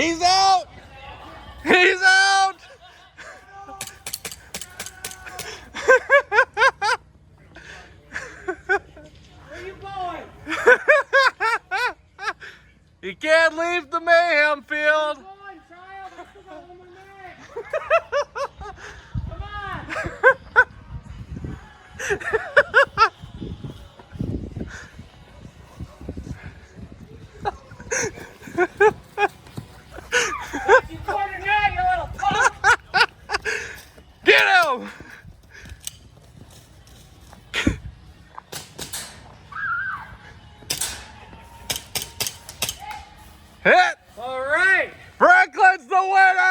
He's out! He's out! Where you going? You can't leave the mayhem field. Come on, child. I still got one more minute. Come on. You cornered now, you little punk. Get him! Hit! All right. Franklin's the winner!